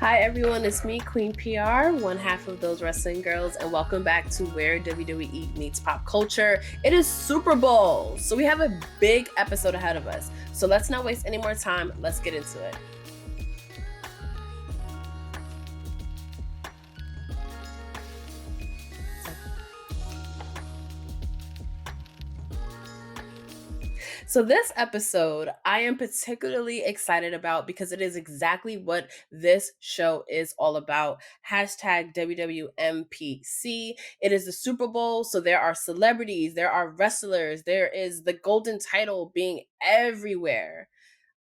Hi everyone, it's me, Queen P.R, one half of those wrestling girls, and welcome back to Where WWE Meets Pop Culture. It is Super Bowl, so we have a big episode ahead of us. So let's not waste any more time, let's get into it. So this episode, I am particularly excited about because it is exactly what this show is all about. Hashtag WWMPC. It is the Super Bowl, so there are celebrities, there are wrestlers, there is the Golden Title being everywhere.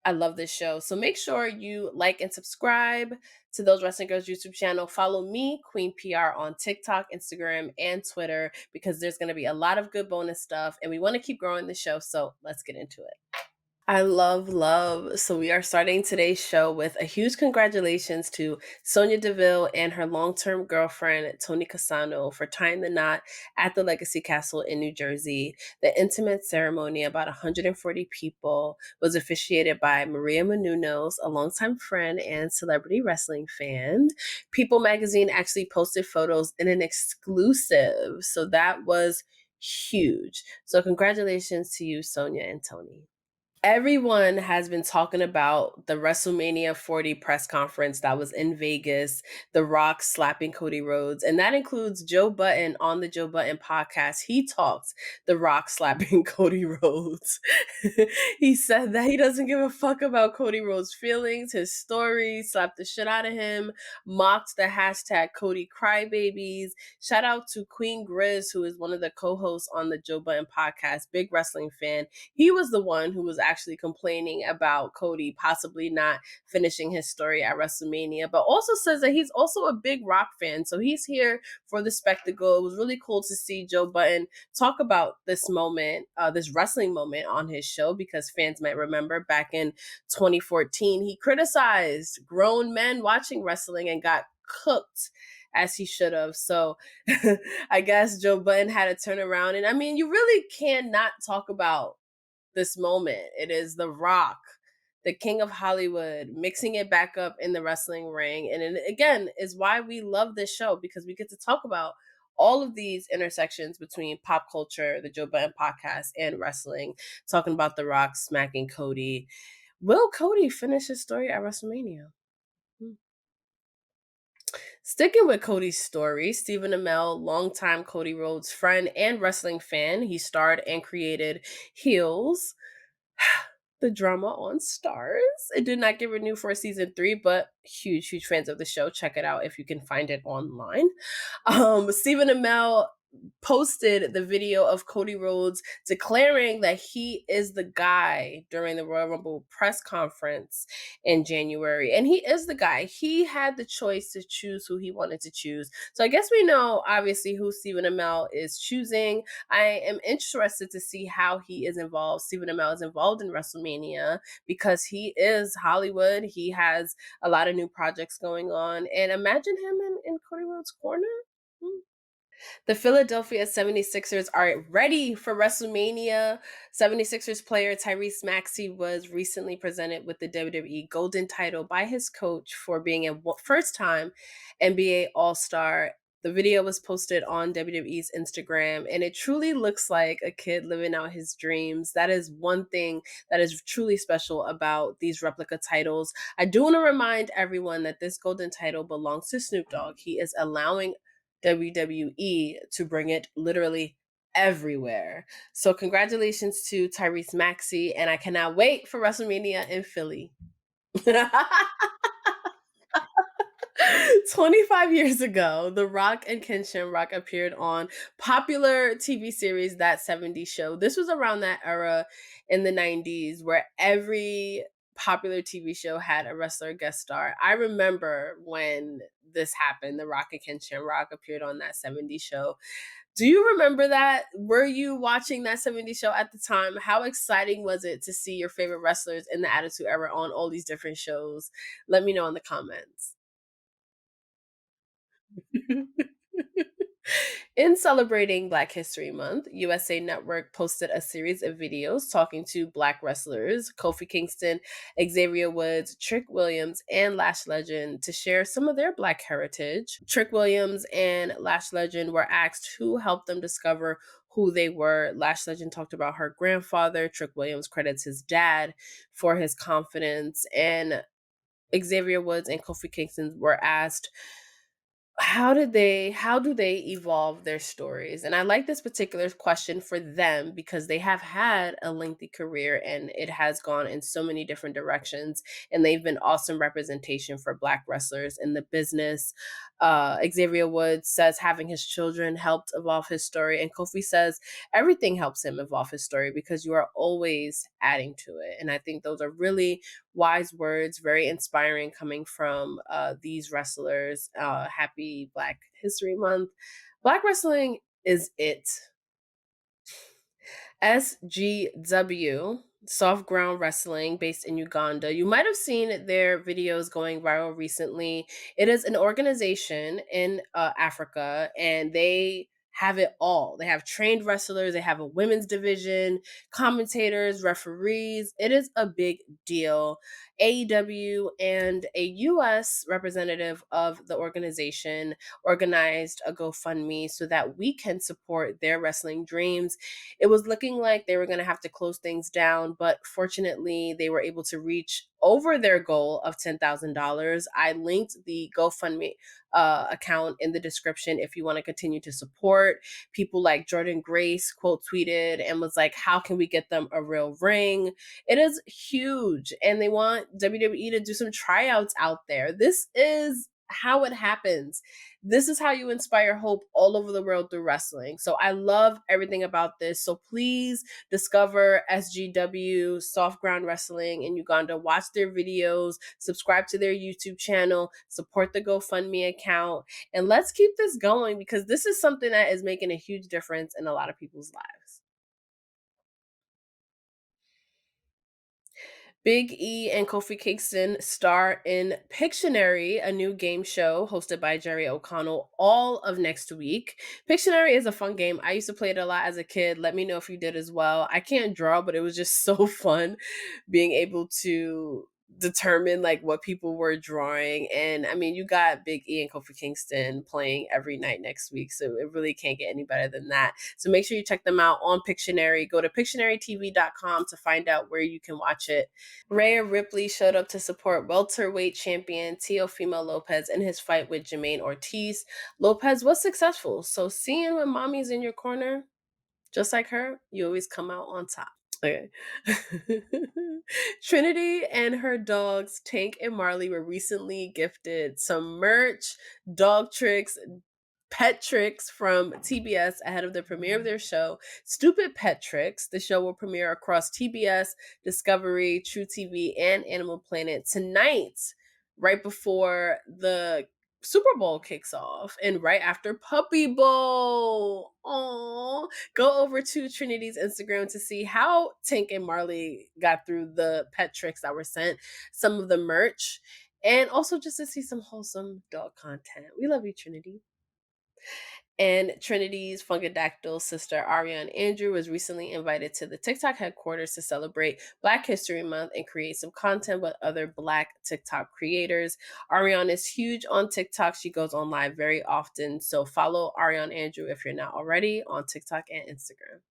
I love this show. So make sure you like and subscribe to Those Wrestling Girls YouTube channel. Follow me, Queen PR, on TikTok, Instagram, and Twitter because there's going to be a lot of good bonus stuff and we want to keep growing the show. So let's get into it. I love. So we are starting today's show with a huge congratulations to Sonya Deville and her long-term girlfriend, Tony Cassano, for tying the knot at the Legacy Castle in New Jersey. The intimate ceremony, about 140 people, was officiated by Maria Menounos, a longtime friend and celebrity wrestling fan. People magazine actually posted photos in an exclusive. So that was huge. So congratulations to you, Sonya and Tony. Everyone has been talking about the WrestleMania 40 press conference that was in Vegas, The Rock slapping Cody Rhodes, and that includes Joe Budden on the Joe Budden podcast. He talked The Rock slapping Cody Rhodes. He said that he doesn't give a fuck about Cody Rhodes' feelings, his story, slapped the shit out of him, mocked the hashtag Cody Crybabies. Shout out to Queen Grizz, who is one of the co-hosts on the Joe Budden podcast, big wrestling fan. He was the one who was actually complaining about Cody possibly not finishing his story at WrestleMania, but also says that he's also a big Rock fan. So he's here for the spectacle. It was really cool to see Joe Budden talk about this moment, this wrestling moment on his show, because fans might remember back in 2014, he criticized grown men watching wrestling and got cooked as he should have. So I guess Joe Budden had to turn around. And I mean, you really cannot talk about this moment. It is The Rock, the king of Hollywood, mixing it back up in the wrestling ring. And it, again, is why we love this show, because we get to talk about all of these intersections between pop culture, the Joe Budden podcast, and wrestling, talking about The Rock smacking Cody. Will Cody finish his story at WrestleMania? Sticking with Cody's story, Stephen Amell, longtime Cody Rhodes friend and wrestling fan, he starred and created Heels, the drama on Stars. It did not get renewed for season 3, but huge fans of the show. Check it out if you can find it online. Stephen Amell posted the video of Cody Rhodes declaring that he is the guy during the Royal Rumble press conference in January. And he is the guy. He had the choice to choose who he wanted to choose. So I guess we know, obviously, who Stephen Amell is choosing. I am interested to see how he is involved. Stephen Amell is involved in WrestleMania because he is Hollywood. He has a lot of new projects going on. And imagine him in Cody Rhodes' corner. The Philadelphia 76ers are ready for WrestleMania. 76ers player Tyrese Maxey was recently presented with the WWE Golden Title by his coach for being a first-time NBA All-Star. The video was posted on WWE's Instagram, and it truly looks like a kid living out his dreams. That is one thing that is truly special about these replica titles. I do want to remind everyone that this Golden Title belongs to Snoop Dogg. He is allowing WWE to bring it literally everywhere. So congratulations to Tyrese Maxey, and I cannot wait for WrestleMania in Philly. 25 years ago, The Rock and Ken Shamrock appeared on popular TV series That 70s Show. This was around that era in the 90s where every popular TV show had a wrestler guest star. I remember when this happened, The Rock and Ken Shamrock appeared on That 70s Show. Do you remember that? Were you watching That 70s Show at the time? How exciting was it to see your favorite wrestlers in the Attitude Era on all these different shows? Let me know in the comments. In celebrating Black History Month, USA Network posted a series of videos talking to Black wrestlers Kofi Kingston, Xavier Woods, Trick Williams, and Lash Legend to share some of their Black heritage. Trick Williams and Lash Legend were asked who helped them discover who they were. Lash Legend talked about her grandfather. Trick Williams credits his dad for his confidence. And Xavier Woods and Kofi Kingston were asked how do they evolve their stories? And I like this particular question for them because they have had a lengthy career and it has gone in so many different directions, and they've been awesome representation for Black wrestlers in the business. Xavier Woods says having his children helped evolve his story, and Kofi says everything helps him evolve his story because you are always adding to it. And I think those are really wise words, very inspiring coming from these wrestlers. Happy Black History Month. Black wrestling is it. SGW, Soft Ground Wrestling, based in Uganda. You might have seen their videos going viral recently. It is an organization in Africa, and they have it all. They have trained wrestlers, they have a women's division, commentators, referees. It is a big deal. AEW and a US representative of the organization organized a GoFundMe so that we can support their wrestling dreams. It was looking like they were going to have to close things down, but fortunately, they were able to reach over their goal of $10,000. I linked the GoFundMe account in the description if you want to continue to support. People like Jordan Grace quote tweeted and was like, how can we get them a real ring? It is huge. And they want WWE to do some tryouts out there. This is how it happens. This is how you inspire hope all over the world through wrestling. So I love everything about this. So please discover SGW, Soft Ground Wrestling in Uganda. Watch their videos, subscribe to their YouTube channel, support the GoFundMe account, and let's keep this going because this is something that is making a huge difference in a lot of people's lives. Big E and Kofi Kingston star in Pictionary, a new game show hosted by Jerry O'Connell, all of next week. Pictionary is a fun game. I used to play it a lot as a kid. Let me know if you did as well. I can't draw, but it was just so fun being able to determine like what people were drawing. And I mean, you got Big E and Kofi Kingston playing every night next week, so it really can't get any better than that. So make sure you check them out on Pictionary. Go to pictionarytv.com to find out where you can watch it. Rhea Ripley showed up to support welterweight champion Teofimo Lopez in his fight with Jermaine Ortiz. Lopez was successful, so seeing when mommy's in your corner, just like her, you always come out on top. Okay. Trinity and her dogs, Tank and Marley, were recently gifted some merch, dog tricks, pet tricks from TBS ahead of the premiere of their show, Stupid Pet Tricks. The show will premiere across TBS, Discovery, True TV, and Animal Planet tonight, right before the Super Bowl kicks off and right after Puppy Bowl. Aww. Go over to Trinity's Instagram to see how Tank and Marley got through the pet tricks that were sent, some of the merch, and also just to see some wholesome dog content. We love you, Trinity. And Trinity's Funkadactyl sister, Ariane Andrew, was recently invited to the TikTok headquarters to celebrate Black History Month and create some content with other Black TikTok creators. Ariane is huge on TikTok. She goes on live very often. So follow Ariane Andrew if you're not already on TikTok and Instagram.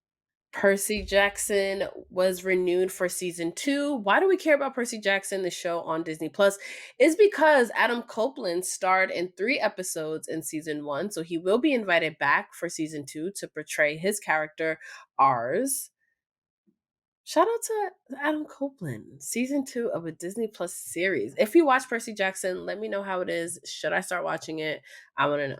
Percy Jackson was renewed for season 2. Why do we care about Percy Jackson, the show on Disney Plus? Is because Adam Copeland starred in 3 episodes in season 1, so he will be invited back for season 2 to portray his character, Ars. Shout out to Adam Copeland, season 2 of a Disney Plus series. If you watch Percy Jackson, let me know how it is. Should I start watching it? I want to know.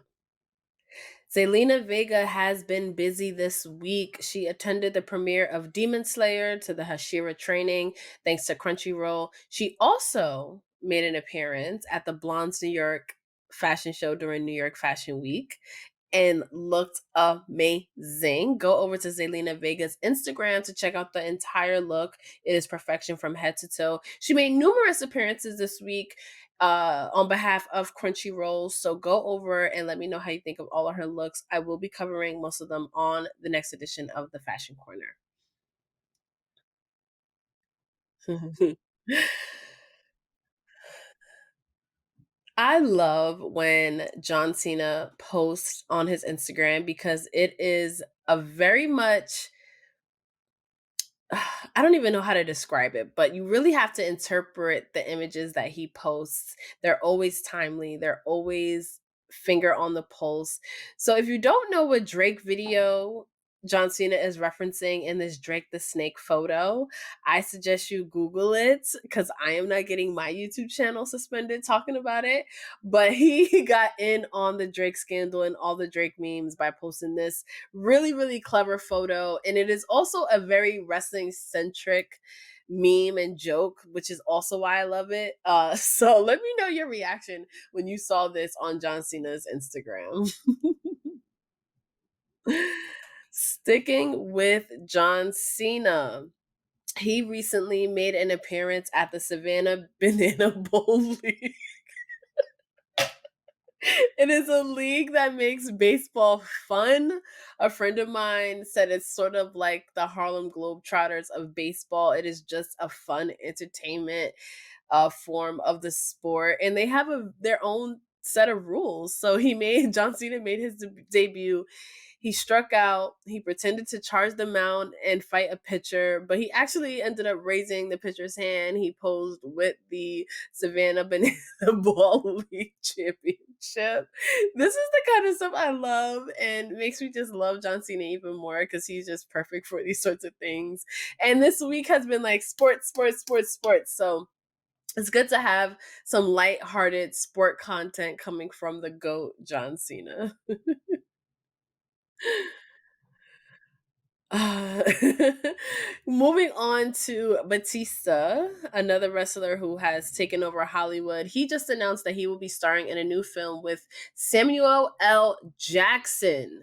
Zelina Vega has been busy this week. She attended the premiere of Demon Slayer to the Hashira training, thanks to Crunchyroll. She also made an appearance at the Blondes New York fashion show during New York Fashion Week. and looked amazing. Go over to Zelina Vega's Instagram to check out the entire look. It is perfection from head to toe. She made numerous appearances this week on behalf of Crunchyroll. So go over and let me know how you think of all of her looks. I will be covering most of them on the next edition of the Fashion Corner. I love when John Cena posts on his Instagram because it is a very much I don't even know how to describe it, but you really have to interpret the images that he posts. They're always timely, they're always finger on the pulse. So if you don't know what Drake video John Cena is referencing in this Drake the Snake photo, I suggest you Google it because I am not getting my YouTube channel suspended talking about it. But he got in on the Drake scandal and all the Drake memes by posting this really, really clever photo. And it is also a very wrestling centric meme and joke, which is also why I love it. So let me know your reaction when you saw this on John Cena's Instagram. Sticking with John Cena, he recently made an appearance at the Savannah Banana Bowl League. It is a league that makes baseball fun. A friend of mine said it's sort of like the Harlem Globetrotters of baseball. It is just a fun entertainment form of the sport, and they have their own set of rules. So John Cena made his debut. He struck out. He pretended to charge the mound and fight a pitcher, but he actually ended up raising the pitcher's hand. He posed with the Savannah Banana Ball League championship. This is the kind of stuff I love and makes me just love John Cena even more because he's just perfect for these sorts of things. And this week has been like sports, sports, sports, sports. So it's good to have some lighthearted sport content coming from the GOAT, John Cena. Uh, moving on to Batista, another wrestler who has taken over Hollywood. He just announced that he will be starring in a new film with Samuel L. Jackson.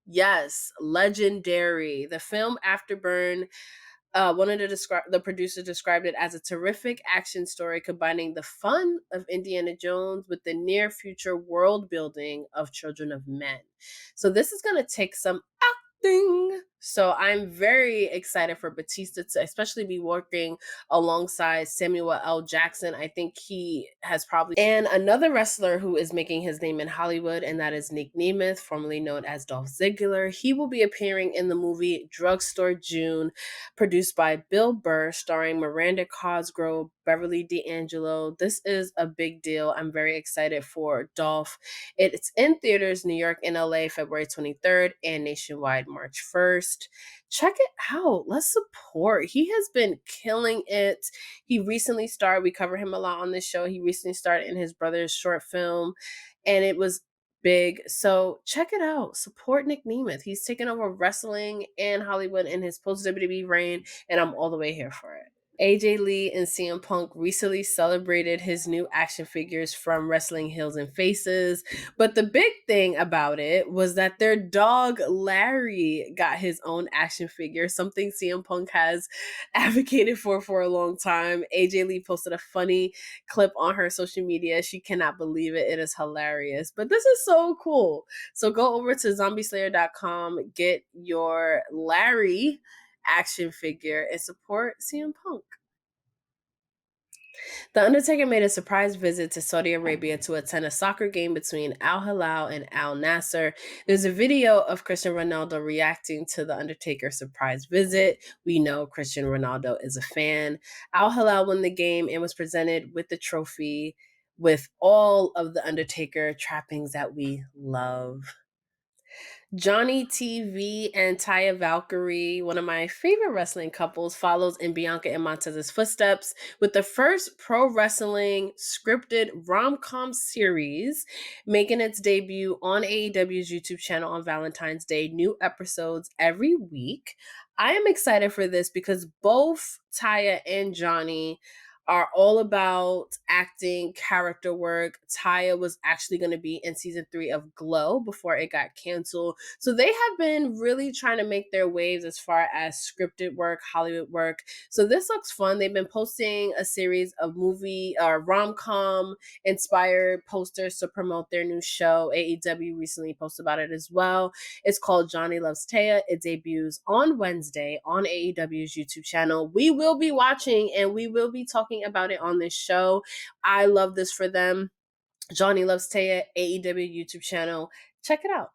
Yes, legendary. The film Afterburn, one of the producers described it as a terrific action story combining the fun of Indiana Jones with the near future world building of Children of Men. So this is going to take some acting. So I'm very excited for Batista to especially be working alongside Samuel L. Jackson. I think he has probably and another wrestler who is making his name in Hollywood, and that is Nick Nemeth, formerly known as Dolph Ziggler. He will be appearing in the movie Drugstore June, produced by Bill Burr, starring Miranda Cosgrove, Beverly D'Angelo. This is a big deal. I'm very excited for Dolph. It's in theaters New York and LA February 23rd and nationwide March 1st. Check it out. Let's support. He has been killing it. He recently starred, we cover him a lot on this show. He recently starred in his brother's short film, and it was big. So check it out. Support Nick Nemeth. He's taken over wrestling and Hollywood in his post WWE reign, and I'm all the way here for it. AJ Lee and CM Punk recently celebrated his new action figures from Wrestling Heels and Faces. But the big thing about it was that their dog Larry got his own action figure, something CM Punk has advocated for a long time. AJ Lee posted a funny clip on her social media. She cannot believe it. It is hilarious. But this is so cool. So go over to zombieslayer.com, get your Larry action figure, and support CM Punk. The Undertaker made a surprise visit to Saudi Arabia to attend a soccer game between Al Hilal and Al Nasser. There's a video of Cristiano Ronaldo reacting to the Undertaker's surprise visit. We know Cristiano Ronaldo is a fan. Al Hilal won the game and was presented with the trophy with all of the Undertaker trappings that we love. Johnny TV and Taya Valkyrie, one of my favorite wrestling couples, follows in Bianca and Montez's footsteps with the first pro wrestling scripted rom-com series making its debut on AEW's YouTube channel on Valentine's Day. New episodes every week. I am excited for this because both Taya and Johnny are all about acting, character work. Taya was actually going to be in season 3 of Glow before it got canceled. So they have been really trying to make their waves as far as scripted work, Hollywood work. So this looks fun. They've been posting a series of movie rom-com inspired posters to promote their new show. AEW recently posted about it as well. It's called Johnny Loves Taya. It debuts on Wednesday on AEW's YouTube channel. We will be watching and we will be talking about it on this show. I love this for them. Johnny Loves Taya, AEW YouTube channel. Check it out.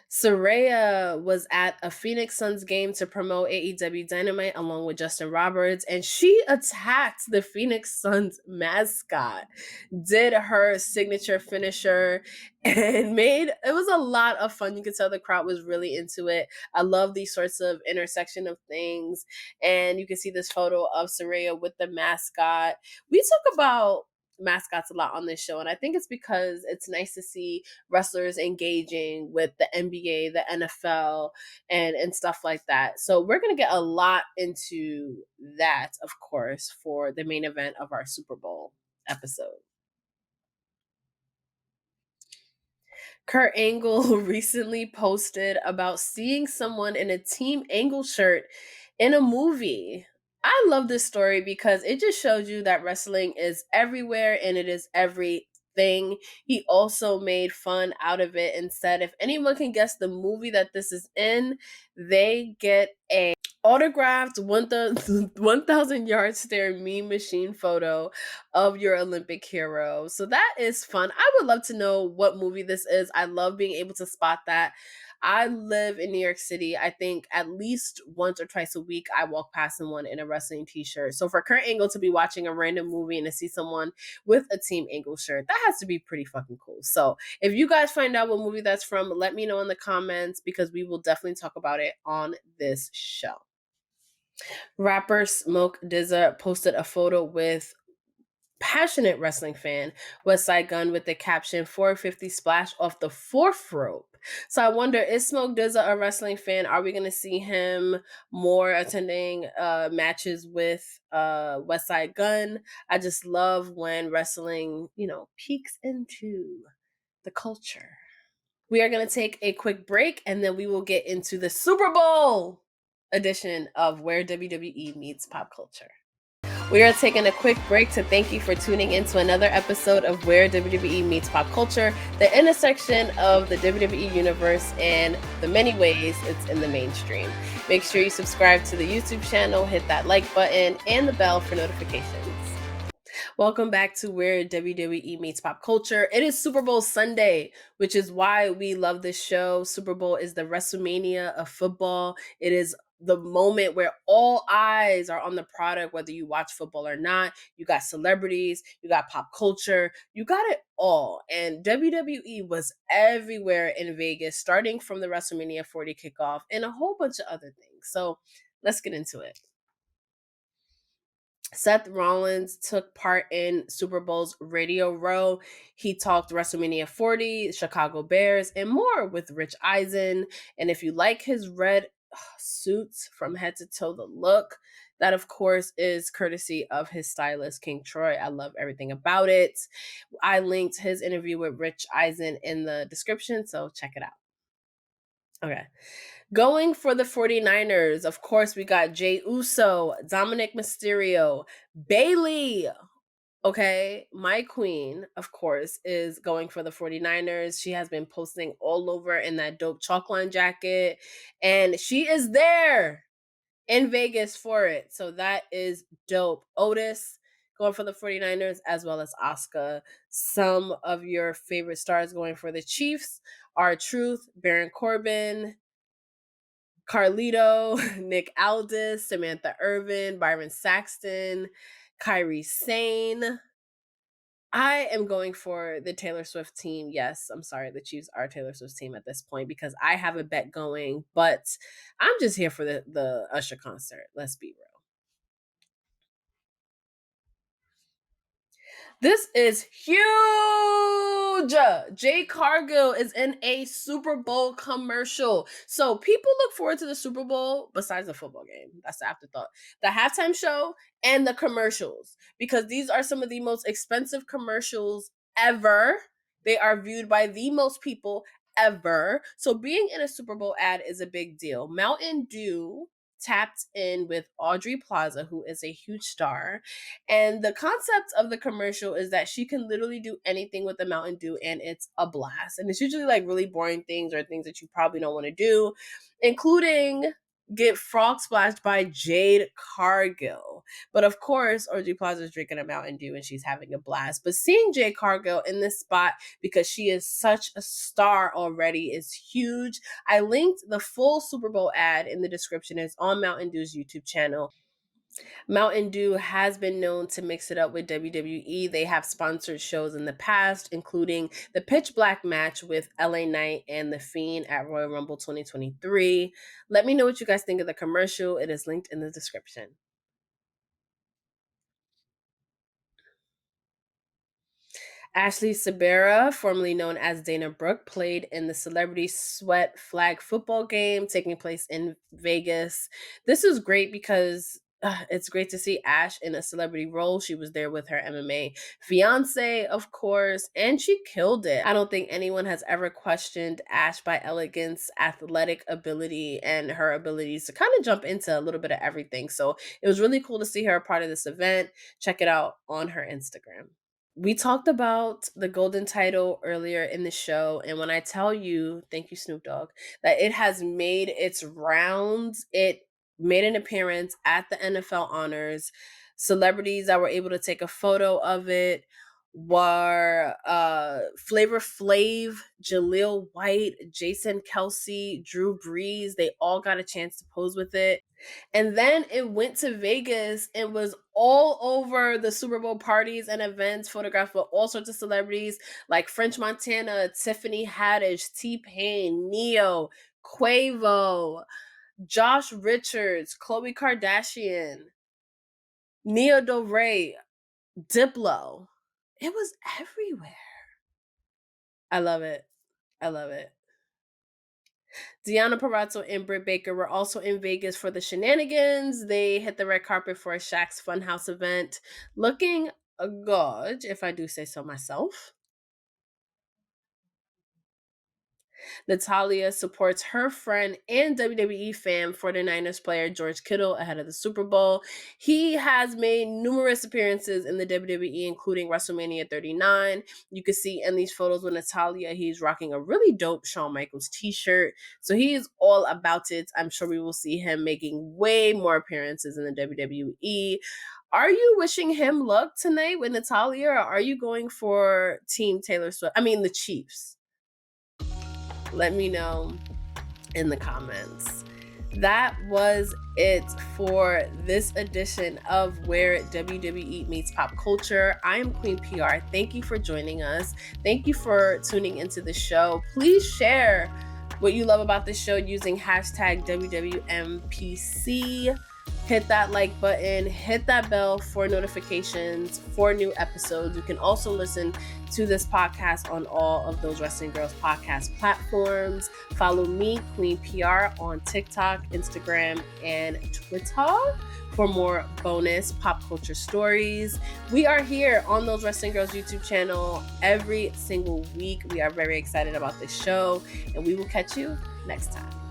Saraya was at a Phoenix Suns game to promote AEW Dynamite along with Justin Roberts, and she attacked the Phoenix Suns mascot, did her signature finisher, and made it was a lot of fun. You could tell the crowd was really into it. I love these sorts of intersection of things, and you can see this photo of Saraya with the mascot. We talk about mascots a lot on this show, and I think it's because it's nice to see wrestlers engaging with the NBA, the NFL, and stuff like that. So we're gonna get a lot into that, of course, for the main event of our Super Bowl episode. Kurt Angle recently posted about seeing someone in a Team Angle shirt in a movie. I love this story because it just shows you that wrestling is everywhere and it is everything. He also made fun out of it and said if anyone can guess the movie that this is in, they get a autographed 1,000 yard stare meme machine photo of your Olympic hero. So that is fun. I would love to know what movie this is. I love being able to spot that. I live in New York City. I think at least once or twice a week, I walk past someone in a wrestling t-shirt. So for Kurt Angle to be watching a random movie and to see someone with a Team Angle shirt, that has to be pretty fucking cool. So if you guys find out what movie that's from, let me know in the comments because we will definitely talk about it on this show. Rapper Smoke DZA posted a photo with passionate wrestling fan West Side Gun with the caption 450 splash off the fourth rope. So I wonder, is Smoke DZA a wrestling fan? Are we going to see him more attending matches with West Side Gun? I just love when wrestling, peeks into the culture. We are going to take a quick break and then we will get into the Super Bowl edition of Where WWE Meets Pop Culture. We are taking a quick break to thank you for tuning in to another episode of Where WWE Meets Pop Culture, the intersection of the WWE universe and the many ways it's in the mainstream. Make sure you subscribe to the YouTube channel, hit that like button, and the bell for notifications. Welcome back to Where WWE Meets Pop Culture. It is Super Bowl Sunday, which is why we love this show. Super Bowl is the WrestleMania of football. It is the moment where all eyes are on the product, whether you watch football or not. You got celebrities, you got pop culture, you got it all. And WWE was everywhere in Vegas, starting from the WrestleMania 40 kickoff and a whole bunch of other things. So let's get into it. Seth Rollins took part in Super Bowl's Radio Row. He talked WrestleMania 40, Chicago Bears, and more with Rich Eisen. And if you like his red suits from head to toe, the look, that of course is courtesy of his stylist, King Troy. I love everything about it. I linked his interview with Rich Eisen in the description, so check it out. Okay. Going for the 49ers, of course, we got Jey Uso, Dominic Mysterio, Bayley. Okay, my queen, of course, is going for the 49ers. She has been posting all over in that dope chalk line jacket, and she is there in Vegas for it. So that is dope. Otis going for the 49ers, as well as Asuka. Some of your favorite stars going for the Chiefs are Truth, Baron Corbin, Carlito, Nick Aldis, Samantha Irvin, Byron Saxton, Kyrie Sane. I am going for the Taylor Swift team. Yes, I'm sorry, the Chiefs are Taylor Swift's team at this point because I have a bet going, but I'm just here for the Usher concert. Let's be real. This is huge. Jade Cargill is in a Super Bowl commercial. So people look forward to the Super Bowl besides the football game. That's the afterthought. The halftime show and the commercials, because these are some of the most expensive commercials ever. They are viewed by the most people ever. So being in a Super Bowl ad is a big deal. Mountain Dew tapped in with Audrey Plaza, who is a huge star. And the concept of the commercial is that she can literally do anything with the Mountain Dew and it's a blast. And it's usually like really boring things or things that you probably don't want to do, including get frog splashed by Jade Cargill. But of course, Audrey Plaza is drinking a Mountain Dew and she's having a blast. But seeing Jade Cargill in this spot, because she is such a star already, is huge. I linked the full Super Bowl ad in the description. It's on Mountain Dew's YouTube channel. Mountain Dew has been known to mix it up with WWE. They have sponsored shows in the past, including the Pitch Black match with LA Knight and The Fiend at Royal Rumble 2023. Let me know what you guys think of the commercial. It is linked in the description. Ashley Sabera, formerly known as Dana Brooke, played in the Celebrity Sweat flag football game taking place in Vegas. This is great because it's great to see Ash in a celebrity role. She was there with her MMA fiance, of course, and she killed it. I don't think anyone has ever questioned Ash by Elegant's athletic ability and her abilities to kind of jump into a little bit of everything. So it was really cool to see her a part of this event. Check it out on her Instagram. We talked about the Golden Title earlier in the show, and when I tell you, thank you, Snoop Dogg, that it has made its rounds, it made an appearance at the NFL Honors. Celebrities that were able to take a photo of it were Flavor Flav, Jaleel White, Jason Kelsey, Drew Brees. They all got a chance to pose with it. And then it went to Vegas and was all over the Super Bowl parties and events, photographed with all sorts of celebrities like French Montana, Tiffany Haddish, T-Pain, Neo, Quavo, Josh Richards, Khloe Kardashian, Nia Del Rey, Diplo. It was everywhere. I love it. I love it. Deanna Parazzo and Britt Baker were also in Vegas for the shenanigans. They hit the red carpet for a Shaq's Funhouse event, looking good, if I do say so myself. Natalia supports her friend and WWE fan 49ers player George Kittle ahead of the Super Bowl. He has made numerous appearances in the WWE, including WrestleMania 39. You can see in these photos with Natalia, he's rocking a really dope Shawn Michaels t-shirt. So he is all about it. I'm sure we will see him making way more appearances in the WWE. Are you wishing him luck tonight with Natalia, or are you going for Team Taylor Swift? I mean, the Chiefs. Let me know in the comments. That was it for this edition of Where WWE Meets Pop Culture. I am Queen P.R. Thank you for joining us. Thank you for tuning into the show. Please share what you love about this show using hashtag Wwmpc. Hit that like button, hit that bell for notifications for new episodes. You can also listen to this podcast on all of those Wrestling Girls podcast platforms. Follow me, Queen PR, on TikTok, Instagram, and Twitter for more bonus pop culture stories. We are here on those Wrestling Girls YouTube channel every single week. We are very excited about this show, and we will catch you next time.